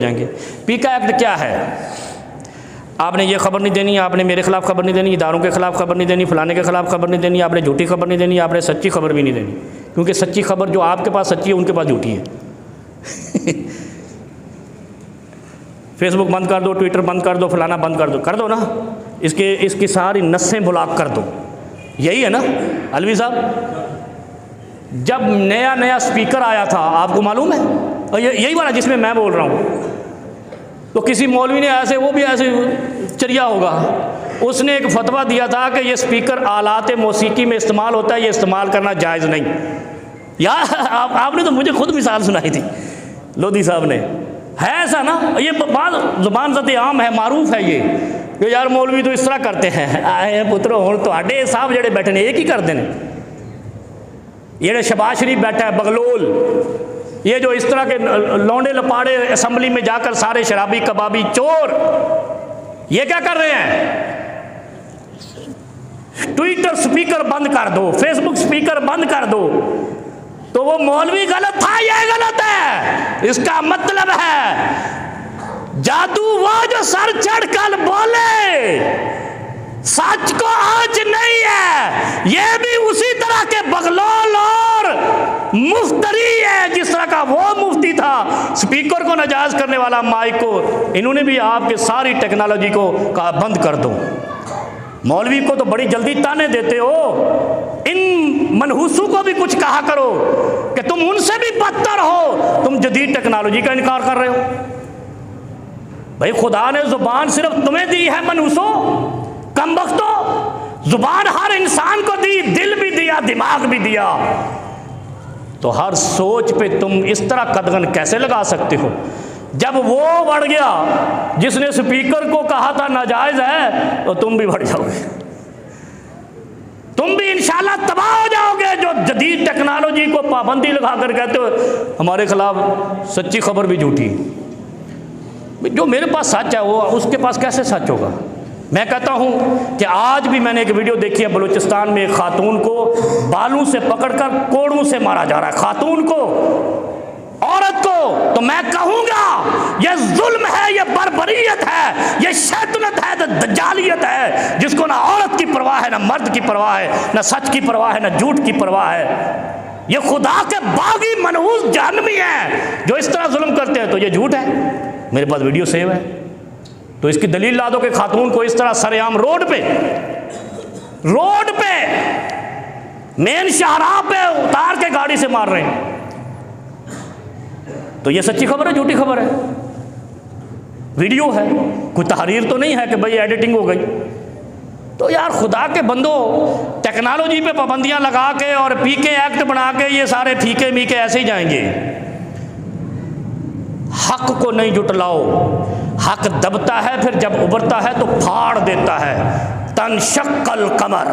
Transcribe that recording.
जाएंगे। पीका एक्ट क्या है? आपने ये खबर नहीं देनी, आपने मेरे खिलाफ खबर नहीं देनी, इदारों के खिलाफ खबर नहीं देनी, फलाने के खिलाफ खबर नहीं देनी, आपने झूठी खबर नहीं देनी, आपने सच्ची खबर भी नहीं देनी, क्योंकि सच्ची खबर जो आपके पास सच्ची है उनके पास झूठी है। फेसबुक बंद कर दो, ट्विटर बंद कर दो, फलाना बंद कर दो ना, इसकी सारी नसें ब्लॉक कर दो। यही है ना अलवी साहब? जब नया नया स्पीकर आया था, आपको मालूम है, और यही वाला जिसमें मैं बोल रहा हूँ, तो किसी मौलवी ने ऐसे, वो भी ऐसे चरिया होगा, उसने एक फतवा दिया था कि ये स्पीकर आलात मौसीकी में इस्तेमाल होता है, ये इस्तेमाल करना जायज़ नहीं। यार आपने तो मुझे खुद मिसाल सुनाई थी, लोधी साहब ने। है ऐसा ना, ये बात ज़ुबान ज़द आम है, मारूफ है ये, कि यार मौलवी तो इस तरह करते हैं। आए पुत्रो हुण तुहाडे साहब जेड़े बैठे ने एक ही करते हैं। ये शहबाज शरीफ बैठा है बगलोल, ये जो इस तरह के लौंडे लपाड़े असम्बली में जाकर सारे शराबी कबाबी चोर, ये क्या कर रहे हैं? ट्विटर स्पीकर बंद कर दो, फेसबुक स्पीकर बंद कर दो। तो वो मौलवी गलत था, ये गलत है। इसका मतलब है जादू वो जो सर चढ़ कर बोले सच को आज नहीं है, ये भी उसी तरह के बगलोल और मुफ्तरी है जिस तरह का वो मुफ्ती था, स्पीकर को नाजायज करने वाला, माइक को। इन्होंने भी आपके सारी टेक्नोलॉजी को कहा बंद कर दो। मौलवी को तो बड़ी जल्दी ताने देते हो, इन मनहूसों को भी कुछ कहा करो कि तुम उनसे भी बदतर हो, तुम जदीद टेक्नोलॉजी का इनकार कर रहे हो। भाई खुदा ने जुबान सिर्फ तुम्हें दी है मनहूसो, कम वक्तो, जुबान हर इंसान को दी, दिल भी दिया, दिमाग भी दिया, तो हर सोच पे तुम इस तरह कदगन कैसे लगा सकते हो? जब वो बढ़ गया जिसने स्पीकर को कहा था नाजायज है, तो तुम भी बढ़ जाओगे, तुम भी इंशाल्लाह तबाह हो जाओगे। जो जदीद टेक्नोलॉजी को पाबंदी लगा कर कहते हो हमारे खिलाफ सच्ची खबर भी झूठी। जो मेरे पास सच है वो उसके पास कैसे सच होगा? मैं कहता हूं कि आज भी मैंने एक वीडियो देखी है, बलूचिस्तान में एक खातून को बालों से पकड़कर कोड़ों से मारा जा रहा है, खातून को, औरत को। तो मैं कहूंगा ये जुल्म है, ये बर्बरियत है, ये शैतानत है, दज्जालियत है, जिसको ना औरत की परवाह है, ना मर्द की परवाह है, ना सच की परवाह है, ना झूठ की परवाह है। ये खुदा के बागी मनहूस जहन्नमी हैं जो इस तरह जुल्म करते हैं। तो ये झूठ है, मेरे पास वीडियो सेव है, तो इसकी दलील ला दो कि खातून को इस तरह सरेआम रोड पे मेन शाहराह पे उतार के गाड़ी से मार रहे हैं। तो ये सच्ची खबर है, झूठी खबर है? वीडियो है, कोई तहरीर तो नहीं है कि भाई एडिटिंग हो गई। तो यार खुदा के बंदो, टेक्नोलॉजी पे पाबंदियां लगा के और पीके एक्ट बना के ये सारे फीके मीके ऐसे ही जाएंगे। हक को नहीं जुटलाओ, हक दबता है, फिर जब उभरता है तो फाड़ देता है। तनशक्कल कमर,